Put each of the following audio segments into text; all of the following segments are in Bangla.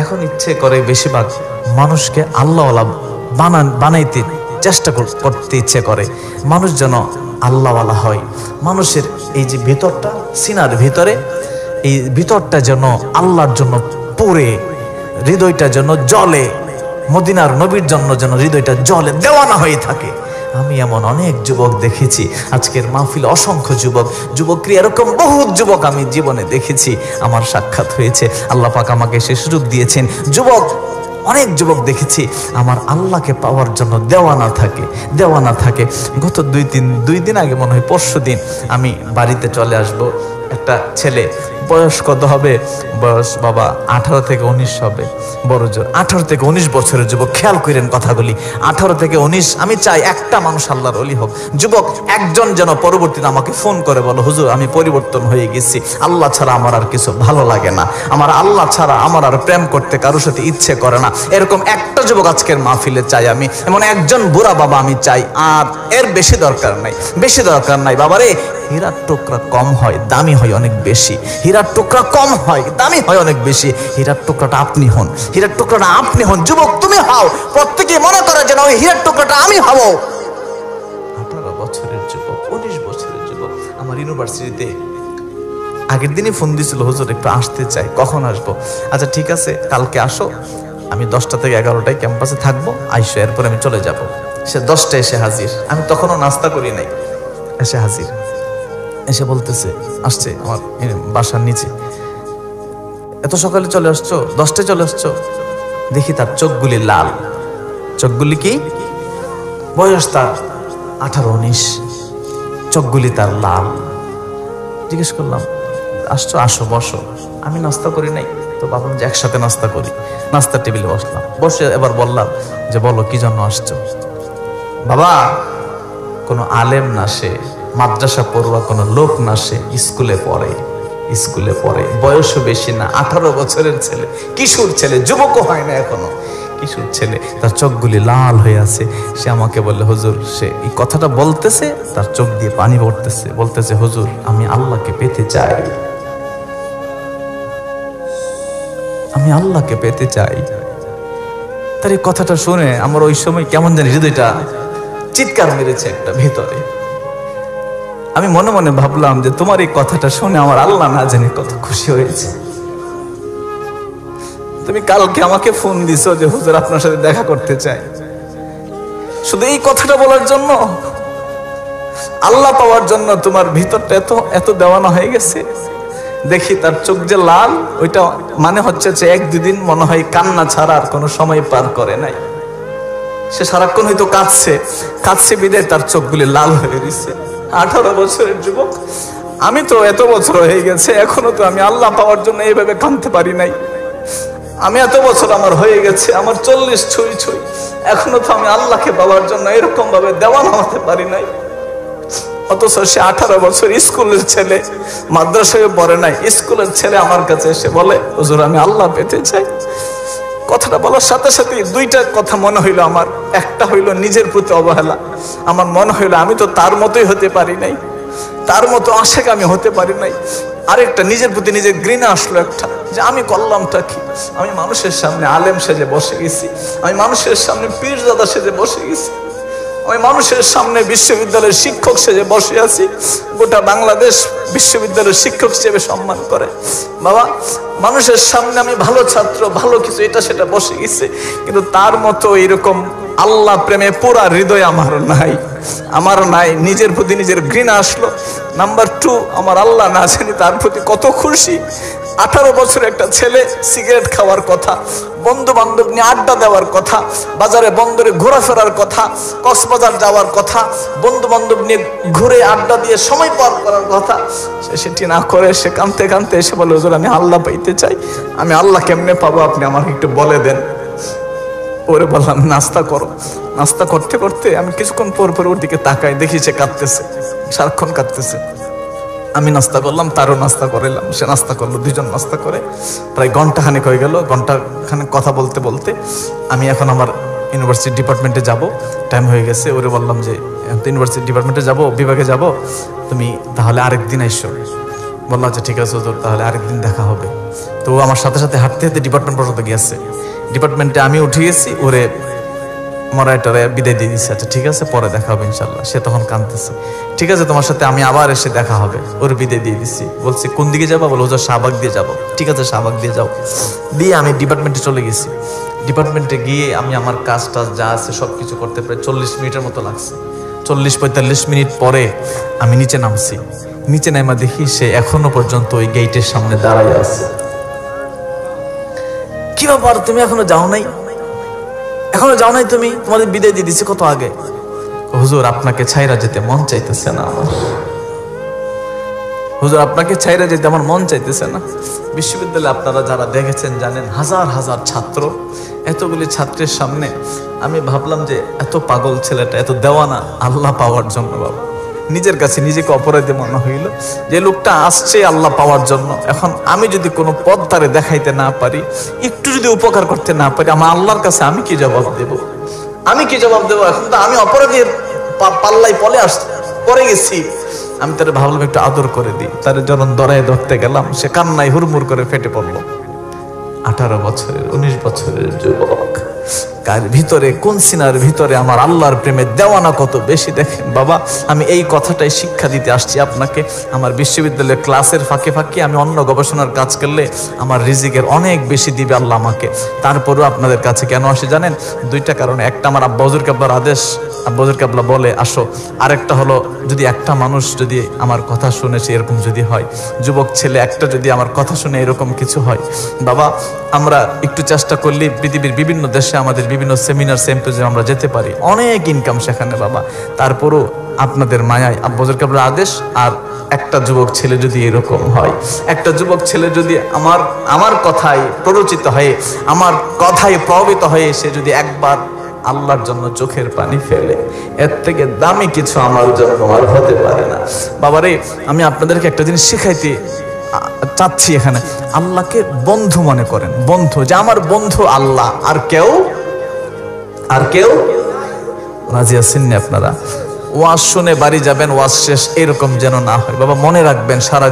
এখন ইচ্ছে করে বেশিরভাগ মানুষকে আল্লাহওয়ালা বানাইতে চেষ্টা করতে ইচ্ছে করে, মানুষ যেন আল্লাহওয়ালা হয়। মানুষের এই যে ভিতরটা, সিনার ভিতরে এই ভিতরটা যেন আল্লাহর জন্য পুড়ে, হৃদয়টা যেন জ্বলে, মদিনার নবীর জন্য যেন হৃদয়টা জ্বলে, দেওয়ানা হয়ে থাকে। আমি এমন অনেক যুবক দেখেছি, আজকের মাহফিল অসংখ্য যুবকরা এরকম বহুত যুবক আমি জীবনে দেখেছি, আমার সাক্ষাৎ হয়েছে। আল্লাহ পাক আমাকে সে সুযোগ দিয়েছেন। অনেক যুবক দেখেছি আমার আল্লাহকে পাওয়ার জন্য দেওয়ানা থাকে। গত দুই দিন আগে মনে হয় পরশুদিন আমি বাড়িতে চলে আসব, একটা ছেলে, বয়স কত হবে, বয়স বাবা 18 থেকে 19 হবে, বড় জোর 18 থেকে 19 বছরের যুবক। খেয়াল করেন কথাগুলি, 18 থেকে 19। আমি চাই একটা মানুষ আল্লাহর ওলি হোক, যুবক একজন যেন পরবর্তীতে আমাকে ফোন করে বলো, হুজুর আমি পরিবর্তন হয়ে গেছি, আল্লাহ ছাড়া আমার আর কিছু ভালো লাগে না, আমার আল্লাহ ছাড়া আমার আর প্রেম করতে কারোর সাথে ইচ্ছে করে না। এরকম একটা যুবক আজকের মাহফিলে চাই আমি, এমন একজন বুড়া বাবা আমি চাই। আর এর বেশি দরকার নাই বাবারে। হীরার টুকরা কম হয়, দামি হয় অনেক বেশি। হীরার টুকরা কম হয়, দামি হয় অনেক বেশি। হীরার টুকরাটা আপনি হন, যুবক তুমি হও। প্রত্যেকে মনে করে যেন ওই হীরার টুকরাটা আমি হব। 18 বছরের যুবক, 19 বছরের যুবক আমার ইউনিভার্সিটিতে আগের দিনই ফোন দিয়েছিল, হুজুর একটু আসতে চাই, কখন আসবো? আচ্ছা ঠিক আছে, কালকে আসো, আমি 10টা থেকে 11টায় ক্যাম্পাসে থাকবো, আইসো, এরপর আমি চলে যাব। সে 10টায় এসে হাজির, আমি তখনও নাস্তা করি নাই, এসে হাজির। এসে বলতেছে, আসছে আমার বাসার নিচে, এত সকালে চলে আসছো, 10টায় চলে আসছো? দেখি তার চোখগুলি লাল। চোখগুলি কি, বয়স তার 18-19, চোখগুলি তার লাল। জিজ্ঞেস করলাম, আসছো, আসো বসো। আমি নাস্তা করি নাই, তো ভাবলাম যে একসাথে নাস্তা করি। নাস্তার টেবিলে বসলাম, বসে এবার বললাম যে বলো কি জন্য আসছো? বাবা কোনো আলেম না, সে মাদ্রাসা পড়ুয়া কোনো লোক না, সে স্কুলে পড়ে, বয়সও বেশি না, 18 বছরের ছেলে, কিশোর ছেলে, যুবকও হয় না এখনো, কিশোর ছেলে, তার চোখগুলি লাল হয়ে আছে। সে আমাকে বললে, হুজুর, সে এই কথাটা বলতেছে, তার চোখ দিয়ে পানি পড়তেছে, বলতেছে, হুজুর আমি আল্লাহকে পেতে চাই, তার এই কথাটা শুনে আমার ওই সময় কেমন জানি হৃদয়টা চিৎকার মেরেছে একটা ভিতরে। আমি মনে মনে ভাবলাম যে তোমার এই কথাটা শুনে আমার আল্লাহ না জানি কত খুশি হয়েছে। তুমি কালকে আমাকে ফোন দিছো যে হুজুর আপনার সাথে দেখা করতে চাই, শুধু এই কথাটা বলার জন্য, আল্লাহ পাওয়ার জন্য তোমার ভিতরটা এত দেওয়ানা হয়ে গেছে। দেখি তার চোখ যে লাল, ওইটা মানে হচ্ছে যে 1-2 দিন মনে হয় কান্না ছাড়া আর কোনো সময় পার করে নাই। সে সারাক্ষণ হয়তো কাঁদছে বিদায় তার চোখগুলি লাল হয়ে গেছে। 18 বছরের যুবক, আমি তো এত বছর হয়ে গেছে, এখনো তো আমি আল্লাহ পাওয়ার জন্য এইভাবে কাঁদতে পারি নাই। আমি এত বছর আমার হয়ে গেছে, আমার 40 ছুঁই, এখনো তো আমি আল্লাহকে পাওয়ার জন্য এরকম ভাবে দেওয়ানা হতে পারি নাই। অথচ সে 18 বছর, স্কুলের ছেলে, মাদ্রাসায় পড়ে নাই, স্কুলের ছেলে আমার কাছে এসে বলে, হুজুর আমি আল্লাহ পেতে চাই। কথাটা বলার সাথে সাথে 2টা কথা মনে হইলো আমার। একটা হইলো নিজের প্রতি অবহেলা, আমার মনে হইলো আমি তো তার মতোই হতে পারি নাই, তার মতো আশেক আমি হতে পারি নাই। আরেকটা নিজের প্রতি নিজের ঘৃণা আসলো একটা, যে আমি করলামটা কি? আমি মানুষের সামনে আলেম সেজে বসে গেছি, আমি মানুষের সামনে পীরজাদা সেজে বসে গেছি, আমি মানুষের সামনে বিশ্ববিদ্যালয়ের শিক্ষক সেজে বসে আছি, গোটা বাংলাদেশ বিশ্ববিদ্যালয়ের শিক্ষক হিসেবে সম্মান করে। বাবা, মানুষের সামনে আমি ভালো ছাত্র, ভালো কিছু এটা সেটা বসে গেছে, কিন্তু তার মতো এরকম আল্লাহ প্রেমে পুরা হৃদয় আমার নাই। নিজের প্রতি নিজের ঘৃণা আসলো। নাম্বার 2, আমার আল্লাহ না জানি তার প্রতি কত খুশি। 18 বছরের একটা ছেলে, সিগারেট খাওয়ার কথা, বন্ধু বান্ধব নিয়ে আড্ডা দেওয়ার কথা, বাজারে বন্দরে ঘোরাফেরার কথা, কক্সবাজার যাওয়ার কথা, বন্ধু বান্ধব নিয়ে ঘুরে আড্ডা দিয়ে সময় পার করার কথা, সেটি না করে সে কাঁদতে কাঁদতে এসে বলে, হুজুর আমি আল্লাহ পাইতে চাই, আমি আল্লাহ কেমনে পাবো আপনি আমাকে একটু বলে দেন। ওরে বললাম নাস্তা করো। নাস্তা করতে করতে আমি কিছুক্ষণ পর ওর দিকে তাকাই, দেখি সে কাঁদতেছে, সারাক্ষণ কাঁদতেছে। আমি নাস্তা করলাম, তারও নাস্তা করাইলাম, সে নাস্তা করলো, 2জন নাস্তা করে প্রায় ঘন্টাখানেক হয়ে গেল। ঘন্টাখানেক কথা বলতে বলতে আমি এখন আমার ইউনিভার্সিটি ডিপার্টমেন্টে যাব, টাইম হয়ে গেছে। ওরে বললাম যে ইউনিভার্সিটি ডিপার্টমেন্টে যাব, বিভাগে যাব, তুমি তাহলে আরেকদিন আইসো। বললাম যে ঠিক আছে হুজুর, তাহলে আরেকদিন দেখা হবে। তো ও আমার সাথে সাথে হাঁটতে হাঁটতে ডিপার্টমেন্ট পর্যন্ত গিয়েছে। ডিপার্টমেন্টে আমি উঠে গেছি, ওরে মরাইটারে বিদায় দিয়ে দিচ্ছে। আচ্ছা ঠিক আছে, পরে দেখা হবে ইনশাল্লাহ। সে তখন কাঁদতেছে, ঠিক আছে তোমার সাথে আমি আবার এসে দেখা হবে। ওর বিদায় দিয়ে দিচ্ছি। বলছি কোন দিকে যাবো? বলো হুজুর শাহবাগ দিয়ে যাবো। ঠিক আছে শাহবাগ দিয়ে যাও। দিয়ে আমি ডিপার্টমেন্টে চলে গেছি। ডিপার্টমেন্টে গিয়ে আমি আমার কাজ টাজ যা আছে সব কিছু করতে প্রায় 40 মিনিটের মতো লাগছে। 40-45 মিনিট পরে আমি নিচে নামছি। নিচে নামা দেখি সে এখনো পর্যন্ত ওই গেটের সামনে দাঁড়ায় আছে। কি ব্যাপার, তুমি এখনো যাও নাই? এখনো যাও নাই তুমি? তোমাদের বিদায় দিয়ে দিচ্ছি কত আগে। হুজুর আপনাকে ছাইরা যেতে মন চাইতেছে না আমার। হুজুর আপনাকে ছাইরা যেতে আমার মন চাইতেছে না। বিশ্ববিদ্যালয়ে আপনারা যারা দেখেছেন জানেন, হাজার হাজার ছাত্র, এতগুলি ছাত্রের সামনে আমি ভাবলাম যে এত পাগল ছেলেটা, এত দেওয়ানা আল্লাহ পাওয়ার জন্য। বাবা নিজের কাছে নিজেকে অপরাধী মনে হইল যে লোকটা আসছে আল্লাহ পাওয়ার জন্য। এখন আমি যদি কোনো পথ তারে দেখাইতে না পারি, একটু যদি উপকার করতে না পারি, আমার আল্লাহর কাছে আমি কি জবাব দেব? আমি কি জবাব দেবো? এখন তো আমি অপরাধীর পাল্লাই পড়ে গেছি। আমি তারে ভাবলাম একটু আদর করে দিই। তার যখন দরায় ধরতে গেলাম, সে কান্নায় হুড়মুড় করে ফেটে পড়লো। 18 বছরের 19 বছরের যুবক, কার ভিতরে, কোন সিনার ভিতরে আমার আল্লাহর প্রেমের দেওয়ানা কত বেশি। দেখেন বাবা, আমি এই কথাটাই শিক্ষা দিতে আসছি আপনাকে। আমার বিশ্ববিদ্যালয়ের ক্লাসের ফাঁকে ফাঁকে আমি অন্য গবেষণার কাজ করলে আমার রিজিকের অনেক বেশি দিবে আল্লাহ আমাকে। তারপরেও আপনাদের কাছে কেন আসি জানেন? দুইটা কারণে। একটা, আমার আব্বা হুজুর কেবলার আদেশ, আব্বা হুজুর কেবলা বলে আসো। আরেকটা হলো, যদি একটা মানুষ যদি আমার কথা শুনে সে এরকম যদি হয়, যুবক ছেলে একটা যদি আমার কথা শুনে এরকম কিছু হয়, বাবা আমরা একটু চেষ্টা করলে পৃথিবীর বিভিন্ন দেশে আমাদের বিভিন্ন সেমিনার সিম্পোজিয়ামে আমরা যেতে পারি, অনেক ইনকাম সেখানে বাবা। তারপরও আপনাদের মায়ায় আব্বা হুজুর কেবলার আদেশ। আর একটা যুবক ছেলে যদি এরকম হয়, একটা যুবক ছেলে যদি আমার কথায় প্ররোচিত হয়ে, আমার কথায় প্রভাবিত হয়ে সে যদি একবার আল্লাহর জন্য চোখের পানি ফেলে, এর থেকে দামি কিছু আমার জন্য আর হতে পারে না। বাবারে আমি আপনাদেরকে একটা জিনিস শিখাইতে চাচ্ছি এখানে। আল্লাহকে বন্ধু মনে করেন, বন্ধু, যে আমার বন্ধু আল্লাহ, আর কেউ রাজি আছেন না আপনারা? ওয়াজ শুনে বাড়ি যাবেন, ওয়াজ শেষ এরকম যেন না হয় বাবা। মনে রাখবেন সারা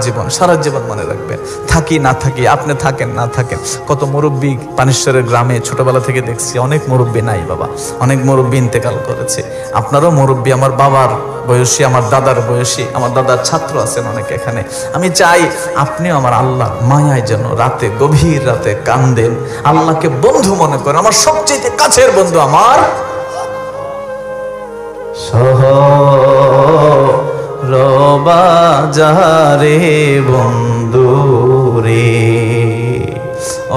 জীবন মনে রাখবেন। থাকি না থাকি, আপনি থাকেন না থাকেন, কত মুরব্বী পানিশ্বরের গ্রামে ছোটবেলা থেকে দেখছি, অনেক মুরব্বী নাই বাবা, অনেক মুরব্বী ইন্তেকাল করেছে। আপনারও মুরব্বী, আমার বাবার বয়সী, আমার দাদার বয়সী, আমার দাদার ছাত্র আছেন অনেক এখানে। আমি চাই আপনিও আমার আল্লাহ মায়ায় যেন রাতে, গভীর রাতে কান্দেন, আল্লাহকে বন্ধু মনে করেন। আমার সবচেয়ে কাছের বন্ধু আমার সহরবাজারে বন্ধু রে,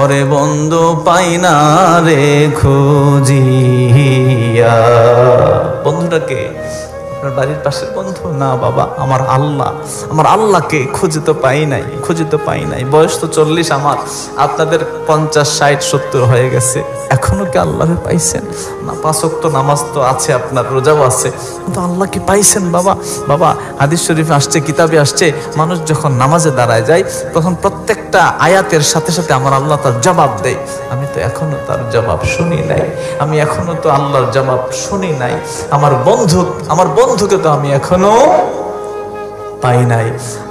ওরে বন্ধু পাই না রে খুঁজিয়া। বন্ধুটাকে আপনার বাড়ির পাশের বন্ধু না বাবা, আমার আল্লাহ, আমার আল্লাহকে খুঁজে তো পাই নাই। বয়স তো 40 আমার, আপনাদের 50, 60, 70 হয়ে গেছে, এখনো কি আল্লাহরে পাইছেন না? 5 ওয়াক্ত নামাজ তো আছে, আপনার রোজাও আছে, কিন্তু আল্লাহ কি পাইছেন বাবা? হাদিস শরীফে আসছে, কিতাবে আসছে, মানুষ যখন নামাজে দাঁড়ায় যায় তখন প্রত্যেকটা আয়াতের সাথে সাথে আমার আল্লাহ তার জবাব দেয়। আমি তো এখনো তার জবাব শুনি নাই, আমি এখনো তো আল্লাহর জবাব শুনি নাই। আমার বন্ধুকে তো আমি এখনো পাই নাই।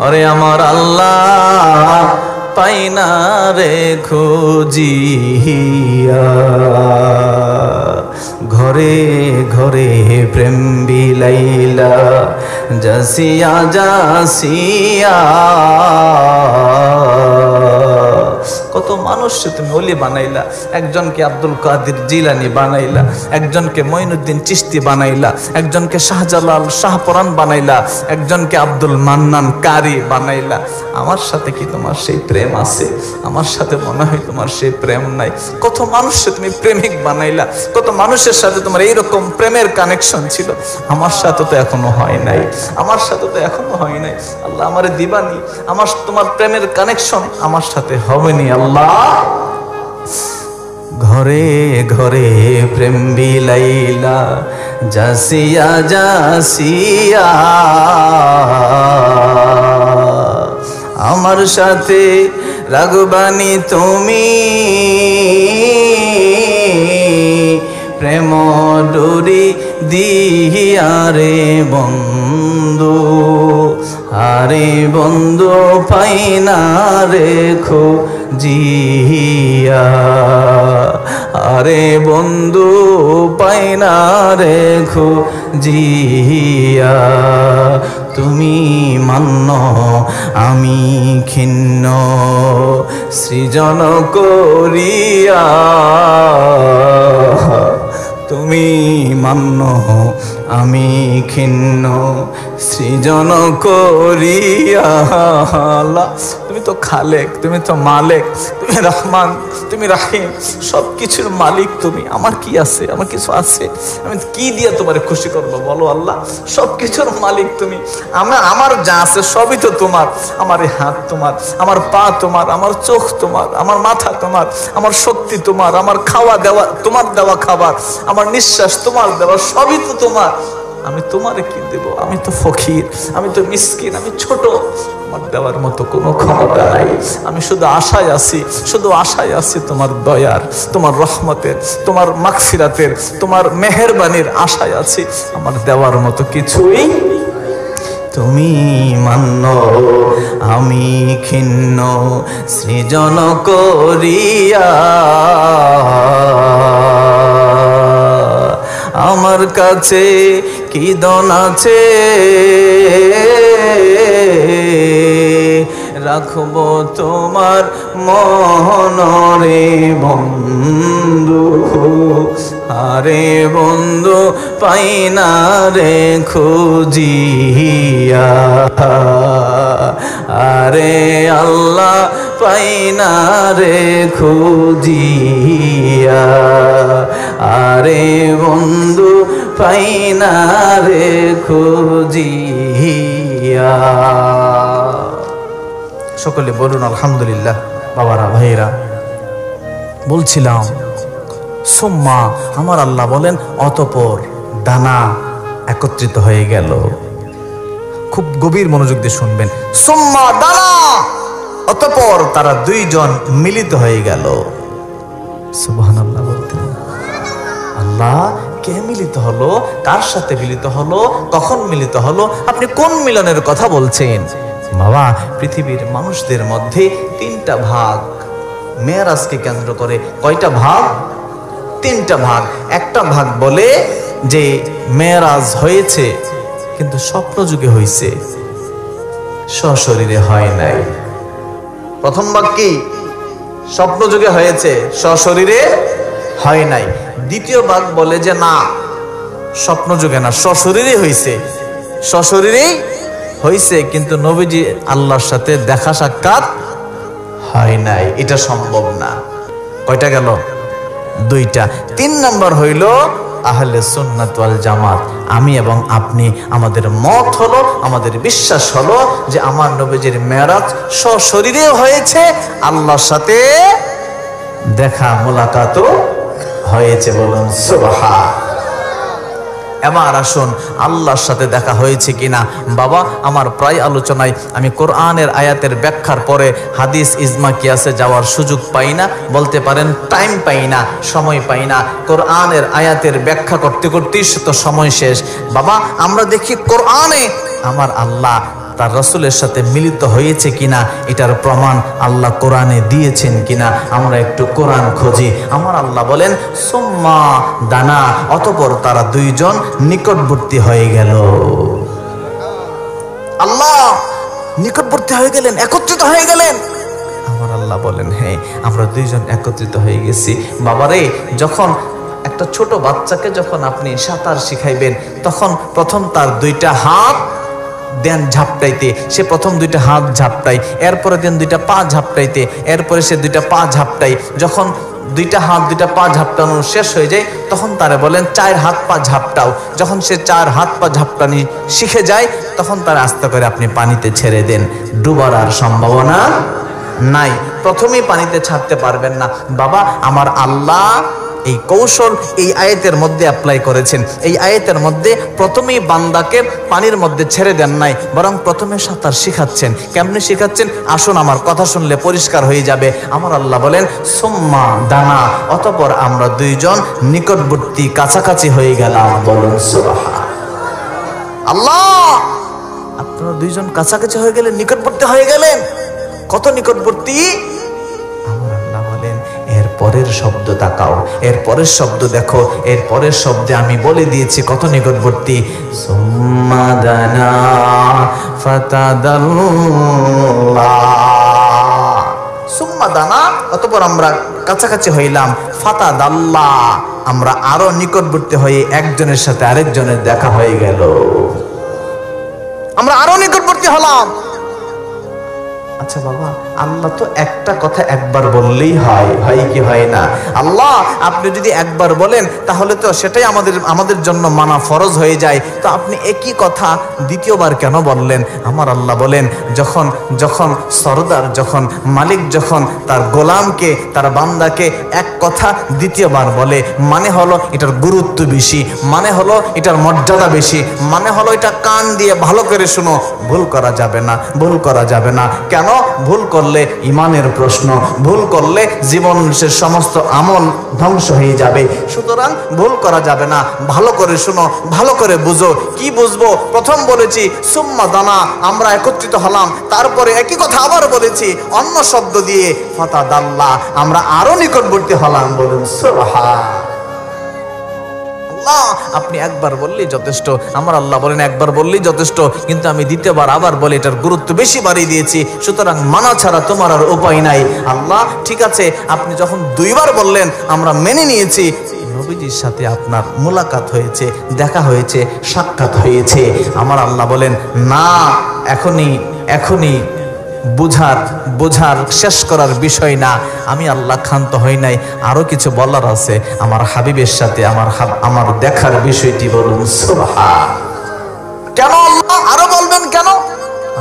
আরে আমার আল্লাহ পাই না রে খুঁজিয়া, ঘরে ঘরে প্রেম বিলাইলা জাসিয়া। কত মানুষকে তুমি ওলি বানাইলা, একজনকে আব্দুল কাদের জিলানি বানাইলা, একজনকে মঈনুদ্দিন চিশতি বানাইলা, একজনকে শাহজালাল শাহপরান বানাইলা, একজনকে আব্দুল মান্নান কারি বানাইলা। আমার সাথে কি তোমার সেই প্রেম আছে? আমার সাথে মনে হয় তোমার সেই প্রেম নাই। কত মানুষকে তুমি প্রেমিক বানাইলা, কত মানুষের সাথে তোমার এইরকম প্রেমের কানেকশন ছিল, আমার সাথে তো এখনো হয় নাই। আল্লাহ আমারে দিবানি, আমার তোমার প্রেমের কানেকশন আমার সাথে হবেনি আল্লাহ। ঘরে ঘরে প্রেম বিলাইলা জাসিয়া, আমার সাথে রাগবানি তুমি, প্রেম ডোরি দিয়ারে বন্ধু, আরে বন্ধু পাই পাইনা রেখো জিয়া, আরে বন্ধু পাইনা রেখো জিয়া, তুমি মান্য আমি খিন্ন সৃজন করিয়া, তুমি মান্য আমি খিন্ন সৃজন করিয়া। আল্লাহ তুমি তো খালেক, তুমি তো মালেক, তুমি রহমান, তুমি রাহিম, সব কিছুর মালিক তুমি। আমার কি আছে? আমার কিছু আছে? আমি কি দিয়ে তোমার খুশি করবো বলো আল্লাহ? সব কিছুর মালিক তুমি। আমার যা আছে সবই তো তোমার। আমার এই হাত তোমার, আমার পা তোমার, আমার চোখ তোমার, আমার মাথা তোমার, আমার শক্তি তোমার, আমার খাওয়া দেওয়া তোমার দেওয়া খাবার, আমার নিঃশ্বাস তোমার দেওয়া, সবই তো তোমার। আমি তোমারে কি দেব? আমি তো ফকির, আমি তো মিসকিন, আমি ছোট, আমার দেওয়ার মতো কোনো ক্ষমতা নাই। আমি শুধু আশায় আছি, শুধু আশায় আছি তোমার দয়ার, তোমার রহমতের, তোমার মাগফিরাতের, তোমার মেহেরবানির আশায় আছি। আমার দেওয়ার মতো কিছুই তুমি মান্য আমি খিন্ন সৃজন করিয়া, আমার কাছে কি দন আছে রাখবো তোমার মনরে বন্ধু, আরে বন্ধু পাইনা রে খুঁজিয়া, আরে আল্লাহ পাইনা রে খুঁজিয়া, আরে বন্ধু পাইনা রে খুঁজিয়া। সকলে বলুন আলহামদুলিল্লাহ। বাবারা ভাইরা, বলছিলাম সুম্মা, আমার আল্লাহ বলেন অতঃপর দানা একত্রিত হয়ে গেল। খুব গভীর মনোযোগ দিয়ে শুনবেন। সুম্মা দানা, অতঃপর তারা দুইজন মিলিত হয়ে গেল। সুবহানাল্লাহ বলতেন। আল্লাহ কে মিলিত হলো? কার সাথে মিলিত হলো? কখন মিলিত হলো? আপনি কোন মিলনের কথা বলছেন? বাবা, পৃথিবীর মানুষদের মধ্যে তিনটা ভাগ। মেরাজকে কেন্দ্র করে কয়টা ভাগ? তিনটা ভাগ। একটা ভাগ বলে যে মেরাজ হয়েছে কিন্তু স্বপ্ন যুগে হয়েছে, সশরীরে হয় নাই। প্রথম ভাগ কি? স্বপ্ন যুগে হয়েছে, সশরীরে হয় নাই। দ্বিতীয় ভাগ বলে যে না, স্বপ্ন যুগে না, সশরীরে হয়েছে, সশরীরেই হয়েছে কিন্তু নবীজি আল্লাহর সাথে দেখা সাক্ষাৎ হয় নাই, এটা সম্ভব না। কয়টা গেল? দুইটা। তিন নম্বর হইল আহলে সুন্নাত ওয়াল জামাত। আমি এবং আপনি, আমাদের মত হলো, আমাদের বিশ্বাস হলো যে আমার নবীজির মেরাজ সশরীরে হয়েছে, আল্লাহর সাথে দেখা মোলাকাতও হয়েছে। বলুন সুবহান। এবার আসুন আল্লাহর সাথে দেখা হয়েছে কিনা। বাবা, আমার প্রায় আলোচনায় আমি কোরআনের আয়াতের ব্যাখ্যার পরে হাদিস ইজমা কিয়াসে যাওয়ার সুযোগ পাই না, বলতে পারেন টাইম পাই না, সময় পাই না। কোরআনের আয়াতের ব্যাখ্যা করতে করতেই তো সময় শেষ। বাবা, আমরা দেখি কোরআনে আমার আল্লাহ তার রাসূলের সাথে মিলিত হয়েছে কিনা, এটার প্রমাণ আল্লাহ কোরআনে দিয়েছেন কিনা, আমরা একটু কোরআন খুঁজি। আমার আল্লাহ বলেন সুম্মা দানা, অতঃপর তারা দুইজন নিকটবর্তী হয়ে গেল। আল্লাহ নিকটবর্তী হয়ে গেলেন, একত্রিত হয়ে গেলেন। আমার আল্লাহ বলেন হ্যাঁ, আমরা দুইজন একত্রিত হয়ে গেছি। বাবারে, যখন একটা ছোট বাচ্চাকে যখন আপনি সাঁতার শিখাইবেন, তখন প্রথম তার দুইটা হাত দেন ঝাপটাইতে, সে প্রথম দুইটা হাত ঝাপটাই, এরপরে দেন দুইটা পা ঝাপটাইতে, এরপরে সে দুইটা পা ঝাপটাই। যখন দুইটা হাত দুইটা পা ঝাপটানো শেষ হয়ে যায়, তখন তারা বলেন চার হাত পা ঝাপটাও। যখন সে চার হাত পা ঝাপটানি শিখে যায়, তখন তারা আস্তে করে আপনি পানিতে ছেড়ে দেন। ডুবার আর সম্ভাবনা নাই, প্রথমেই পানিতে ছাড়তে পারবেন না। বাবা, আমার আল্লাহ এই কৌশল এই আয়াতের মধ্যে অ্যাপ্লাই করেছেন। এই আয়াতের মধ্যে প্রথমেই বান্দাকে পানির মধ্যে ছেড়ে দেন নাই, বরং প্রথমে সাঁতার শিখাচ্ছেন। কেমনে শিখাচ্ছেন? আসুন, আমার কথা শুনলে পরিষ্কার হয়ে যাবে। আমার আল্লাহ বলেন সুম্মা দানা, অতঃপর আমরা দুইজন নিকটবর্তী কাছাকাছি হয়ে গেলাম। বলুন সুবহান আল্লাহ। আপনারা দুইজন কাছাকাছি হয়ে গেলেন, নিকটবর্তী হয়ে গেলেন। কত নিকটবর্তী। আমার আল্লাহ বলেন এর পরের শব্দ তাকাও, এর পরের শব্দ দেখো, এর পরের শব্দে আমি বলে দিয়েছি কত নিকটবর্তী। সুম্মা দানা ফাতাদাল্লা, সুম্মা দানা অতঃপর আমরা কাছাকাছি হইলাম, ফাতাদাল্লা আমরা আরো নিকটবর্তী হয়ে একজনের সাথে আরেকজনের দেখা হয়ে গেল, আমরা আরো নিকটবর্তী হলাম। আচ্ছা বাবা, আল্লাহ তো একটা কথা একবার বললেই হয়, হয় কি হয় না? আল্লাহ আপনি যদি একবার বলেন তাহলে তো সেটাই আমাদের জন্য মানা ফরজ হয়ে যায়, তো আপনি একই কথা দ্বিতীয়বার কেন বললেন? আমার আল্লাহ বলেন যখন যখন সরদার, যখন মালিক যখন তার গোলামকে, তার বান্দাকে এক কথা দ্বিতীয়বার বলে, মানে হলো এটার গুরুত্ব বেশি, মানে হলো এটার মর্যাদা বেশি, মানে হলো এটা কান দিয়ে ভালো করে শুনো, ভুল করা যাবে না, ভুল করা যাবে না। কেন? ভুল করলে ইমানের প্রশ্ন, ভুল করলে জীবনের সমস্ত আমল ধ্বংস হয়ে যাবে। সুতরাং ভুল করা যাবে না, ভালো করে শুনো, ভালো করে বুঝো। কি বুঝবো? প্রথম বলেছি সুম্মা দানা, আমরা একত্রিত হলাম, তারপরে একই কথা আবার বলেছি অন্য শব্দ দিয়ে, ফাতাদাল্লা আমরা আরো নিকটবর্তী হলাম। বলুন সুবহান। আপনি একবার বললেই যথেষ্ট, আমার আল্লাহ বলেন একবার বললেই যথেষ্ট, কিন্তু আমি দ্বিতীয়বার আবার বলে এটার গুরুত্ব বেশি বাড়িয়ে দিয়েছি, সুতরাং মানা ছাড়া তোমার আর উপায় নাই। আল্লাহ ঠিক আছে, আপনি যখন দুইবার বললেন আমরা মেনে নিয়েছি, নবীজির সাথে আপনার মুলাকাত হয়েছে, দেখা হয়েছে, সাক্ষাৎ হয়েছে। আমার আল্লাহ বলেন না, এখনই বোঝার শেষ করার বিষয় না, আমি আল্লাহ ক্ষান্ত হই নাই, আরো কিছু বলার আছে আমার হাবিবের সাথে আমার দেখার বিষয়টি। বলুন সুবহান। কেন আল্লাহ আরো বলবেন? কেন?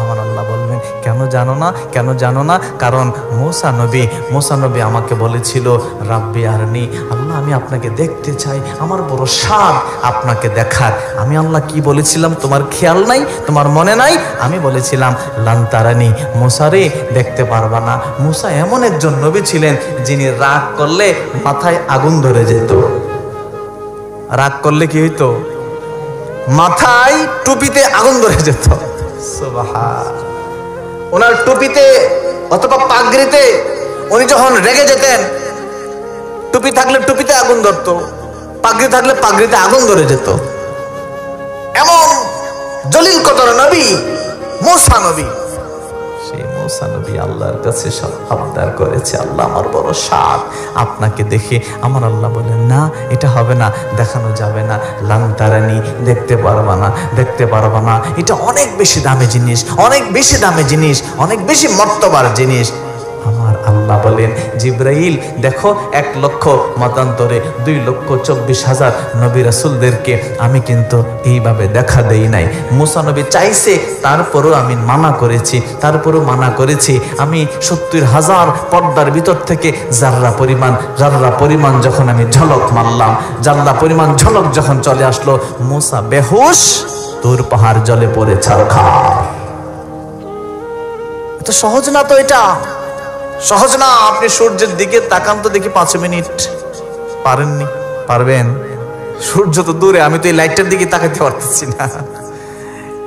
আমার আল্লাহ বলবেন কেন জানো না? কেন জানো না? কারণ মুসা নবী আমাকে বলেছিল রাব্বি আরনি, আল্লাহ আমি আপনাকে দেখতে চাই, আমার বড় স্বাদ আপনাকে দেখার। আমি আল্লাহ কি বলেছিলাম তোমার খেয়াল নাই, তোমার মনে নাই? আমি বলেছিলাম লান তারানি, মুসা রে দেখতে পারবা না। মুসা এমন একজন নবী ছিলেন যিনি রাগ করলে মাথায় আগুন ধরে যেত। রাগ করলে কি হইতো? মাথায় টুপিতে আগুন ধরে যেত। সুবহান। ওনার টুপিতে অথবা পাগড়িতে উনি যখন রেগে যেতেন, টুপি থাকলে টুপিতে আগুন ধরতো, পাগড়ি থাকলে পাগড়িতে আগুন ধরে যেত। এমন জলিল কদর নবী মুসা নবী। সেই মুসা নবী আল্লাহর কাছে সব আবদার করেছে, আল্লাহ আমার বড় স্বাদ আপনাকে দেখে। আমার আল্লাহ বলেন না, এটা হবে না, দেখানো যাবে না। লান তারানি, দেখতে পারবা না, দেখতে পারবা না। এটা অনেক বেশি দামি জিনিস, অনেক বেশি দামি জিনিস, অনেক বেশি মর্তবার জিনিস। আমার আল্লাহ বলেন জিব্রাইল দেখো 1 লক্ষ মতান্তরে 2,24,000 নবী রাসূলদেরকে আমি কিন্তু এইভাবে দেখা দেই নাই। মুসা নবী চাইছে, তারপরও আমি মানা করেছি। আমি 70,000 পর্দার ভিতর থেকে জাররা পরিমাণ যখন আমি ঝলক মারলাম, জাররা পরিমাণ ঝলক যখন চলে আসলো, মুসা বেহুশ, তুর পাহাড় জলে পড়ে ছারখার। এত সহজ না তো, এটা সহজ না। আপনি সূর্যের দিকে তাকান তো দেখি 5 মিনিট, পারেননি? পারবেন? সূর্য তো দূরে, আমি তো এই লাইটটার দিকে তাকাইতে পারতেছি না,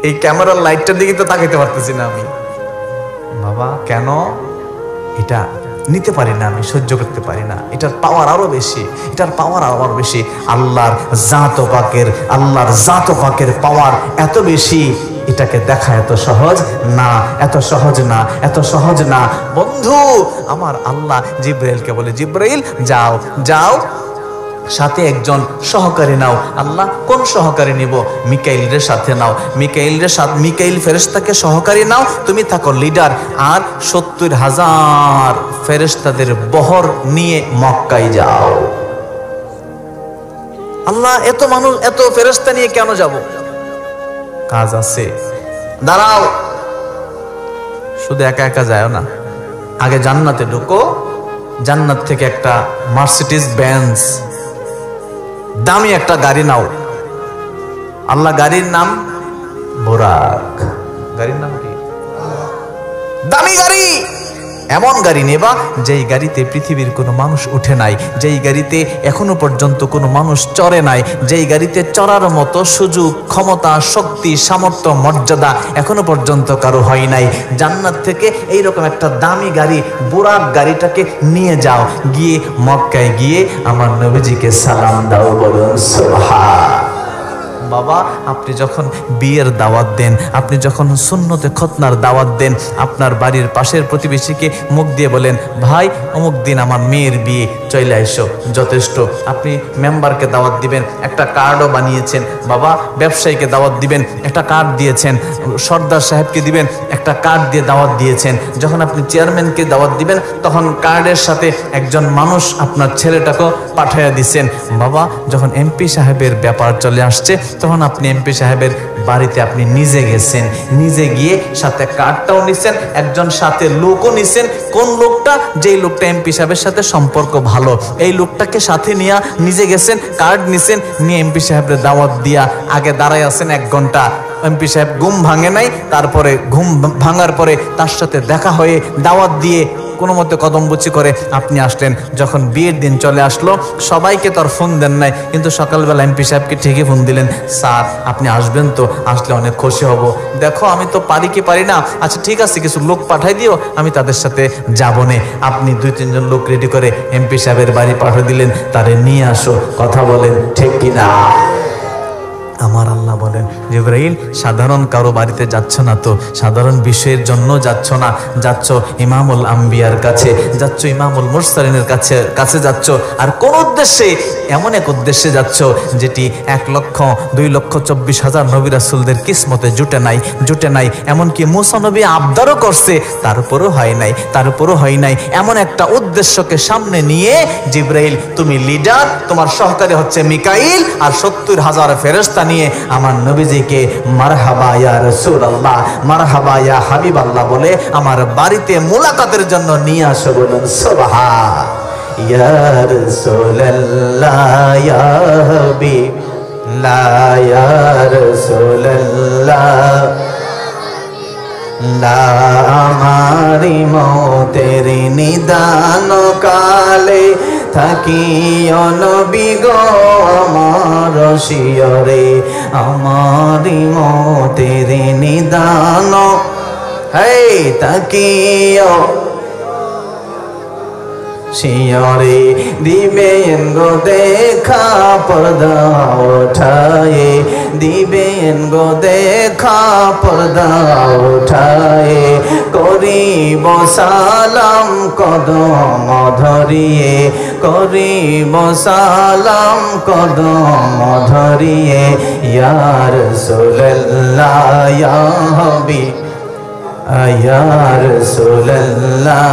এই ক্যামেরার লাইটটার দিকে তো তাকাইতে পারতেছি না আমি। বাবা কেন? এটা নিতে পারি না, আমি সহ্য করতে পারি না। এটার পাওয়ার আরো বেশি, আল্লাহর জাত পাকের পাওয়ার এত বেশি, এটাকে দেখা এত সহজ না। বন্ধু আমার আল্লাহ জিব্রাইলকে বলে, জিব্রাইল যাও সাথে একজন সহকারী নাও। আল্লাহ কোন সহকারী নিব? মিকাইলের সাথে নাও। মিকাইল ফেরেশতাকে সহকারী নাও, তুমি থাকো লিডার, আর 70,000 ফেরেশতাদের বহর নিয়ে মক্কায় যাও। আল্লাহ এত মানুষ, এত ফেরেশতা নিয়ে কেন যাব? কাজ আছে, দাঁড়াও। শুধু একা যায় না, আগে জান্নাতে ঢুকো, জান্নাত থেকে একটা মার্সিডিজ বেঞ্জ দামি একটা গাড়ি নাও। আল্লাহ গাড়ির নাম বোরাক। গাড়ির নাম কি? দামি গাড়ি। এমন গাড়ি নেবা যেই গাড়িতে পৃথিবীর কোনো মানুষ উঠে নাই, যেই গাড়িতে এখনো পর্যন্ত কোনো মানুষ চড়ে নাই, যেই গাড়িতে চড়ার মতো সুযোগ, ক্ষমতা, শক্তি, সামর্থ্য, মর্যাদা এখনো পর্যন্ত কারো হয় নাই। জান্নাত থেকে এইরকম একটা দামি গাড়ি, বুরাক গাড়িটাকে নিয়ে যাও, গিয়ে মক্কায় গিয়ে আমার নবীজিকে সালাম দাও, বলুন সুবহান। বাবা, আপনি যখন বিয়ের দাওয়াত দেন, আপনি যখন সুন্নতে খতনার দাওয়াত দেন, আপনার বাড়ির পাশের প্রতিবেশীকে মুখ দিয়ে বলেন, ভাই অমুক দিন আমার মেয়ের বিয়ে, চলে এসো, যথেষ্ট। আপনি মেম্বারকে দাওয়াত দিবেন, একটা কার্ডও বানিয়েছেন। বাবা, ব্যবসায়ীকে দাওয়াত দিবেন, একটা কার্ড দিয়েছেন। সর্দার সাহেবকে দিবেন, একটা কার্ড দিয়ে দাওয়াত দিয়েছেন। যখন আপনি চেয়ারম্যানকে দাওয়াত দিবেন, তখন কার্ডের সাথে একজন মানুষ আপনার ছেলেটাকেও পাঠিয়ে দিচ্ছেন। বাবা, যখন এমপি সাহেবের ব্যাপার চলে আসছে, তখন আপনি এমপি সাহেবের বাড়িতে আপনি নিজে গেছেন, নিজে গিয়ে সাথে কার্ডটাও নিছেন, একজন সাথে লোকও নিছেন। কোন লোকটা? যেই লোকটা এমপি সাহেবের সাথে সম্পর্ক ভালো, এই লোকটাকে সাথে নিয়ে নিজে গেছেন, কার্ড নিছেন, নিয়ে এমপি সাহেবের দাওয়াত দিয়া আগে দাঁড়ায় আছেন 1 ঘন্টা। এমপি সাহেব ঘুম ভাঙে নাই, তারপরে ঘুম ভাঙার পরে তার সাথে দেখা হয়ে দাওয়াত দিয়ে কোনো মতে কদমবুচি করে আপনি আসলেন। যখন বিয়ের দিন চলে আসলো, সবাইকে তো আর ফোন দেন নাই, কিন্তু সকালবেলা এমপি সাহেবকে ঠিকই ফোন দিলেন, স্যার আপনি আসবেন তো? আসলে অনেক খুশি হব। দেখো আমি তো পারি কি পারি না, আচ্ছা ঠিক আছে কিছু লোক পাঠাই দিও, আমি তাদের সাথে যাবো নে। আপনি 2-3 জন লোক রেডি করে এমপি সাহেবের বাড়ি পাঠিয়ে দিলেন, তারে নিয়ে আসো। কথা বলেন ঠিক কিনা? আমার আল্লাহ বলেন, জিবরাইল সাধারণ কারো বাড়িতে যাচ্ছ না তো, সাধারণ বিষয়ের জন্য যাচ্ছ না, যাচ্ছ ইমামুল আম্বিয়ার কাছে, যাচ্ছ ইমামুল মুরসালিনের কাছে যাচ্ছ। আর কোন উদ্দেশ্যে? এমন এক উদ্দেশ্যে যাচ্ছ যেটি 1,02,24,000 নবী রাসূলদের কিসমতে জুটে নাই। এমনকি মুসা নবী আবদারও করছে, তারপরও হয় নাই। এমন একটা উদ্দেশ্যকে সামনে নিয়ে জিবরাইল, তুমি লিডার, তোমার সহকারী হচ্ছে মিকাইল, আর 70,000 ফেরেশতা নিয়ে আমার নবীজিকে মারহাবা ইয়া রাসূলুল্লাহ, মারহাবা ইয়া হাবিবাল্লাহ বলে আমার বাড়িতে মুলাকাতের জন্য নিয়ে আসো, বলুন সুবহান। ইয়া রাসূলুল্লাহ ইয়া হাবিবাল্লাহ ইয়া রাসূলুল্লাহ, আমারি মতের নিদান কালে থাকিও নবী গো আমার শিয়রে, আমারি মতের নিদান হে থাকিও শিয়রে, দিবেন গো দেখা পর্দা উঠায়ে, দিবেন গো দেখা পর্দা উঠায়ে, করিব সালাম কদম ধরিয়ে, করিব সালাম কদম ধরিয়ে, ইয়া রাসূলুল্লাহ ইয়া হাবিবাল্লাহ ইয়া রাসূলুল্লাহ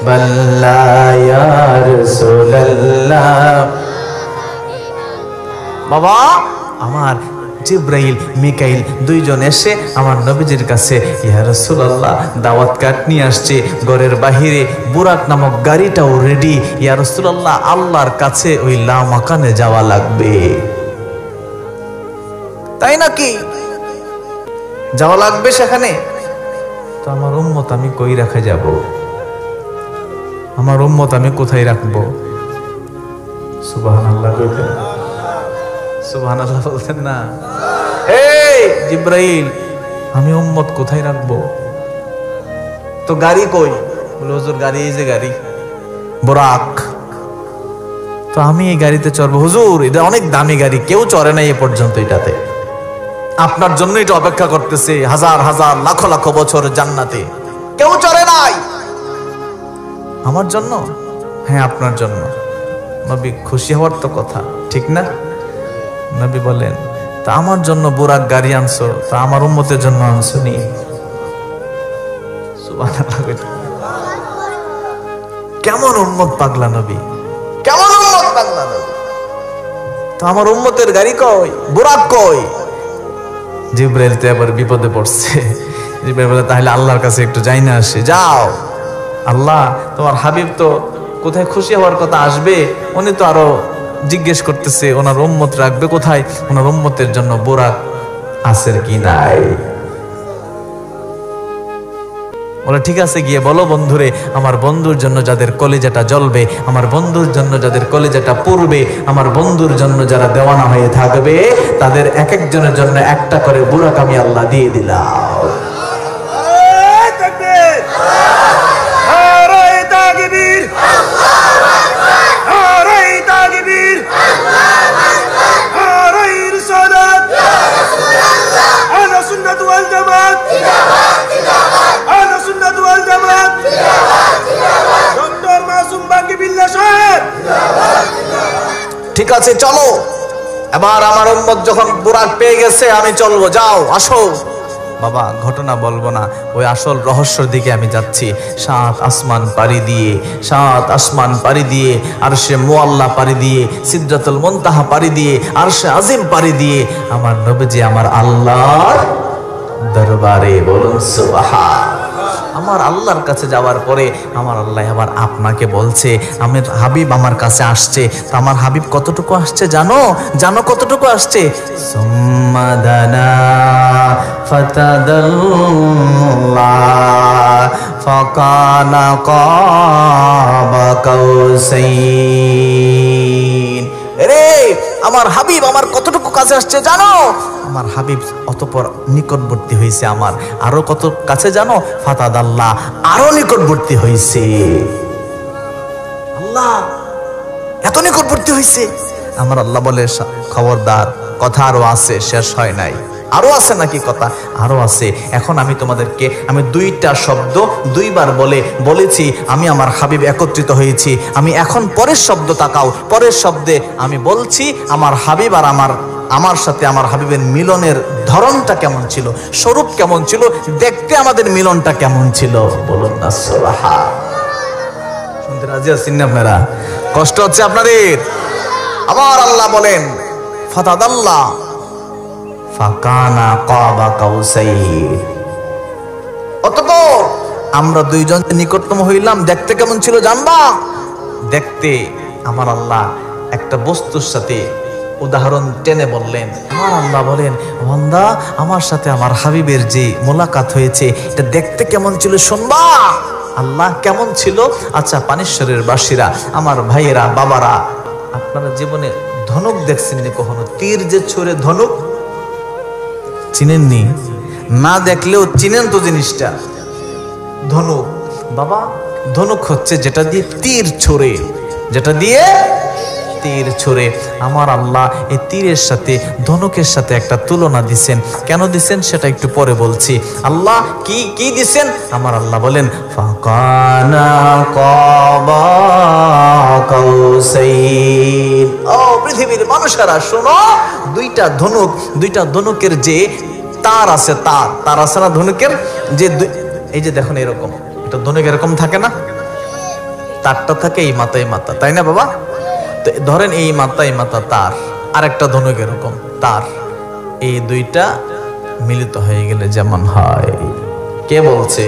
বাল্লা ইয়া রাসূলুল্লাহ। বাবা, আমার জিবরাইল মিকাইল 2 জন এসে আমার নবীজির কাছে, ইয়া রাসূলুল্লাহ দাওয়াত কার্ড নিয়ে আসছে, ঘরের বাহিরে বুরাক নামক গাড়িটাও রেডি, ইয়া রাসূলুল্লাহ আল্লাহর কাছে ওই লা মাকানে যাওয়া লাগবে। তাই নাকি? যাওয়া লাগবে সেখানে? তো আমার উম্মত আমি কই রাখা যাব? আমার উম্মত আমি কোথায় রাখবো? সুবহানাল্লাহ বলতেন, সুবহানাল্লাহ বলতেন না? এই জিবরাইল, আমি উম্মত কোথায় রাখবো? তো গাড়ি কই? বলে হুজুর গাড়ি এই যে গাড়ি বুরাক, তো আমি এই গাড়িতে চড়বো। হুজুর এটা অনেক দামি গাড়ি, কেউ চড়ে নাই এ পর্যন্ত এটাতে, আপনার জন্য এটা অপেক্ষা করতেছে হাজার হাজার লাখ লাখ বছর জান্নাতে, কেউ চড়ে নাই। আমার জন্য? হ্যাঁ আপনার জন্য। নবী খুশি হওয়ার তো কথা, ঠিক না? নবী বলেন, তা আমার জন্য বুরাক গাড়ি আনছো, তা আমার উম্মতের জন্য আনছো নি? সুবহানাল্লাহ। কেমন উম্মত পাগলা নবী, কেমন উম্মত পাগলা নবী! তো আমার উম্মতের গাড়ি কই, বুরাক কই? জিবরাইল তো এবার বিপদে পড়ছে। জিবরাইল বলে, তাহলে আল্লাহর কাছে একটু যাই না আসি। যাও, আল্লাহ তোমার হাবিব তো কোথায় খুশি হওয়ার কথা আসবে, উনি তো আরো জিজ্ঞেস করতেছে ওনার উম্মত রাখবে কোথায়, ওনার উম্মতের জন্য বুরাক আছে কি নাই। বলে ঠিক আছে, গিয়ে বলো বন্ধুরে, আমার বন্ধুর জন্য যাদের কলিজাটা জ্বলবে, আমার বন্ধুর জন্য যাদের কলিজাটা পুড়বে, আমার বন্ধুর জন্য যারা দেওয়ানা হয়ে থাকবে, তাদের এক একজনের জন্য একটা করে বুরাক আমি আল্লাহ দিয়ে দিলাম। ঠিক আছে, চলো এবার আমার উম্মত যখন বুরাক পেয়ে গেছে, আমি চলবো, যাও আসো। বাবা ঘটনা বলবো না, ওই আসল রহস্যের দিকে আমি যাচ্ছি। 7 আসমান পাড়ি দিয়ে, 7 আসমান পাড়ি দিয়ে, আরশে মুআল্লা পাড়ি দিয়ে, সিদরাতুল মুনতাহা পাড়ি দিয়ে, আরশে আজিম পাড়ি দিয়ে আমার নবীজি আমার আল্লাহর দরবারে, বলুন সুবহান। আমার আল্লাহর কাছে যাওয়ার পরে আমার আল্লাহ আবার আপনাকে বলছে, আমার হাবিব আমার কাছে আসছে। তো আমার হাবিব কতটুকু আসছে জানো? জানো কতটুকু আসছে? সুম্মা দানা ফাতাদাল্লা ফাকানা কাবা কাউসাইন। রে আমার হাবিব আমার কতটুকু কাছে আসছে জানো? আমার হাবিব অতঃপর নিকটবর্তী হয়েছে, আমার আরো কত কাছে জানো? ফাতাদাল্লাহ, আরো নিকটবর্তী হয়েছে। আল্লাহ এত নিকটবর্তী হয়েছে। আমার আল্লাহ বলে খবরদার, কথা আরো আছে, শেষ হয় নাই। আরো আছে নাকি কথা? আরো আছে। এখন আমি তোমাদেরকে আমি 2টা শব্দ 2বার বলেছি, আমি আমার হাবিব একত্রিত হয়েছি। আমি এখন পরের শব্দ তাকাও, পরের শব্দে আমি বলছি আমার হাবিব আর আমার সাথে আমার হাবিবের মিলনের ধরনটা কেমন ছিল, স্বরূপ কেমন ছিল, দেখতে আমাদের মিলনটা কেমন ছিল, বলুন না সুবহান। শুনতে রাজি আছেন না আপনারা? কষ্ট হচ্ছে আপনাদের? আবার আল্লাহ বলেন ফাতাদাল্লাহ ফাকানা কাবা কাউসাইন। অতঃপর আমরা 2 জন নিকটতম হইলাম। দেখতে কেমন ছিল জানবা? দেখতে আমার আল্লাহ একটা বস্তুর সাথে উদাহরণ টেনে বললেন। আমার আল্লাহ বলেন, বান্দা আমার সাথে আমার হাবিবের যে মোলাকাত হয়েছে, এটা দেখতে কেমন ছিল শুনবা। আল্লাহ কেমন ছিল? আচ্ছা পানেশ্বরের বাসীরা, আমার ভাইয়েরা, বাবারা, আপনারা জীবনে ধনুক দেখছেন নি কখনো? তীর যে ছুঁড়ে ধনুক, চিনেননি? না দেখলেও চিনেন তো জিনিসটা, ধনুক। বাবা ধনুক হচ্ছে যেটা দিয়ে তীর ছোড়ে, যেটা দিয়ে তীর ছোড়ে। আমার আল্লাহ এই তীরের সাথে ধনুকের সাথে একটা তুলনা দিছেন। কেন দিছেন সেটা একটু পরে বলছি। আল্লাহ কি দিছেন? আমার আল্লাহ বলেন ফাকানা কাবা কাউসাইন। ও পৃথিবীর মানুষেরা শোনো, 2টা ধনুকের যে তার আছে, তার আছে না ধনুকের, যে এই যে দেখুন এরকম একটা ধনুক এরকম থাকে না, তারটা থাকে এই মাথায় মাথা, তাই না বাবা? তো ধরেন এই মাথায় মাথা তার, আর একটা ধনুক এরকম তার, এই 2টা মিলিত হয়ে গেলে যেমন হয়। কে বলছে?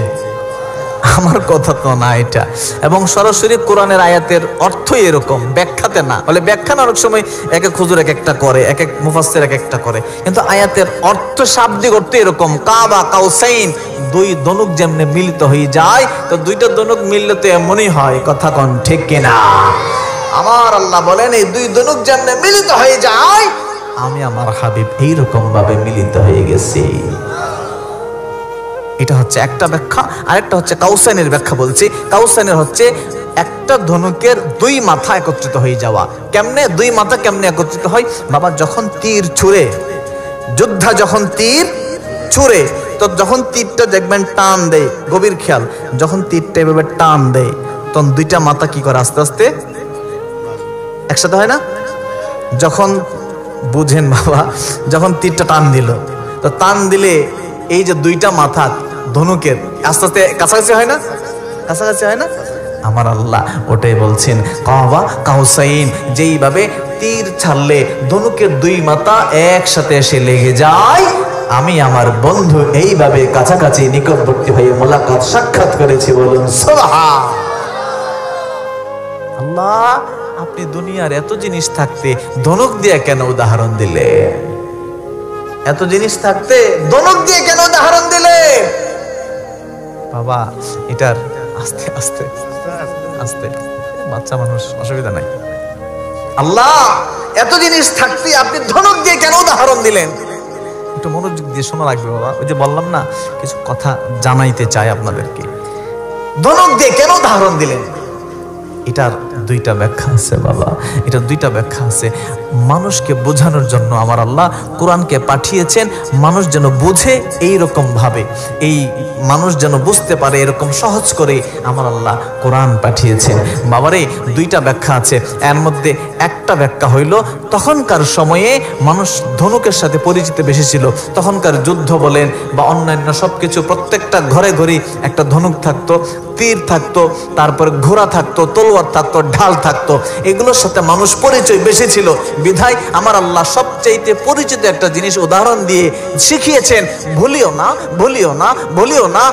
আমার কথা তো না এটা। এবং সরাসরি কোরআনের আয়াতের অর্থই এরকম, ব্যাখ্যাতে না। বলে ব্যাখ্যা না অনেক সময় এক এক হুজুর এক একটা করে, এক এক মুফাসসির এক একটা করে, কিন্তু আয়াতের অর্থ শাব্দিক অর্থ এরকম। কাবা কাউসাইন, 2 ধনুক যেমনে মিলিত হয়ে যায়, তো 2টা ধনুক মিললে তো এমনই হয়। কথা কোন ঠিক কিনা? আমার আল্লাহ বলেন এই 2 ধনুক যেমনে মিলিত হয়ে যায়, আমি আমার হাবিব এইরকম ভাবে মিলিত হয়ে গেছি। এটা হচ্ছে একটা ব্যাখ্যা। আরেকটা হচ্ছে কাউসাইনের ব্যাখ্যা বলছি। কাউসাইনের হচ্ছে একটা ধনুকের 2 মাথা একত্রিত হয়ে যাওয়া। কেমনে 2 মাথা কেমনে একত্রিত হয়? বাবা যখন তীর ছুঁড়ে, যোদ্ধা যখন তীর ছুঁড়ে, তো যখন তীরটা দেখবেন টান দেয়, গভীর খেয়াল, যখন তীরটা এভাবে টান দেয়, তখন 2টা মাথা কি করে আস্তে আস্তে একসাথে হয় না? যখন বুঝেন বাবা, যখন তীরটা টান দিল, তো টান দিলে এই যে 2টা মাথা ধনুকের আস্তে আস্তে কাছাকাছি হয় না? কাছাকাছি হয় না? আমার আল্লাহ ওটাই বলছেন কাবা কাউসাইন। যেইভাবে তীর ছাড়লে ধনুকের 2 মাথা একসাথে এসে লেগে যায়, আমি আমার বন্ধু এইভাবে কাছাকাছি নিকটবর্তী হয়ে মোলাকাত সাক্ষাৎ করেছি। বলুন সুবহান। আল্লাহ আপনি দুনিয়ার এত জিনিস থাকতে ধনুক দিয়ে কেন উদাহরণ দিলে? এত জিনিস থাকতে ধনুক দিয়ে কেন উদাহরণ দিলে? বাবা এটার আস্তে আস্তে আস্তে, বাচ্চা মানুষ, অসুবিধা নাই। আল্লাহ এত জিনিস থাকতে আপনি ধনুক দিয়ে কেন উদাহরণ দিলেন? একটু মনোযোগ দিয়ে শোনা লাগবে বাবা। ওই যে বললাম না, কিছু কথা জানাইতে চাই আপনাদেরকে। ধনুক দিয়ে কেন উদাহরণ দিলেন? এটার দুইটা ব্যাখ্যা আছে বাবা, এটা দুইটা ব্যাখ্যা আছে। মানুষকে বোঝানোর জন্য আমার আল্লাহ কোরআনকে পাঠিয়েছেন, মানুষ যেন বুঝে এই রকম ভাবে, এই মানুষ যেন বুঝতে পারে এরকম সহজ করে আমার আল্লাহ কোরআন পাঠিয়েছেন। বাবারে দুইটা ব্যাখ্যা আছে। এর মধ্যে একটা ব্যাখ্যা হইল, তখনকার সময়ে মানুষ ধনুকের সাথে পরিচিত বেশি ছিল। তখনকার যুদ্ধ বলেন বা অন্যান্য সবকিছু, প্রত্যেকটা ঘরে ঘরে একটা ধনুক থাকতো, তীর থাকতো, তারপর ঘোড়া থাকতো, তলোয়ার থাকতো, ঢাল থাকতো। এগুলোর সাথে মানুষ পরিচয় বেশি ছিল বিধায় আমার আল্লাহ সবচাইতে পরিচিত একটা জিনিস উদাহরণ দিয়ে শিখিয়েছেন, ভুলিও না, ভুলিও না, ভুলিও না,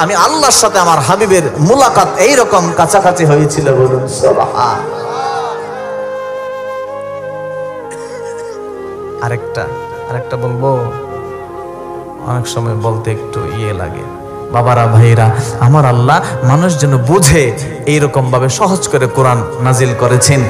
আমি আল্লাহর সাথে আমার হাবিবের মুলাকাত এইরকম কাছাকাছি হয়েছিল। বলুন সুবহান। আরেকটা বলবো, অনেক সময় বলতে একটু লাগে। বাবারা, ভাইরা, আমার আল্লাহ মানুষ যেন বুঝে এইরকম ভাবে সহজ করে কোরআন নাজিল করেছেন।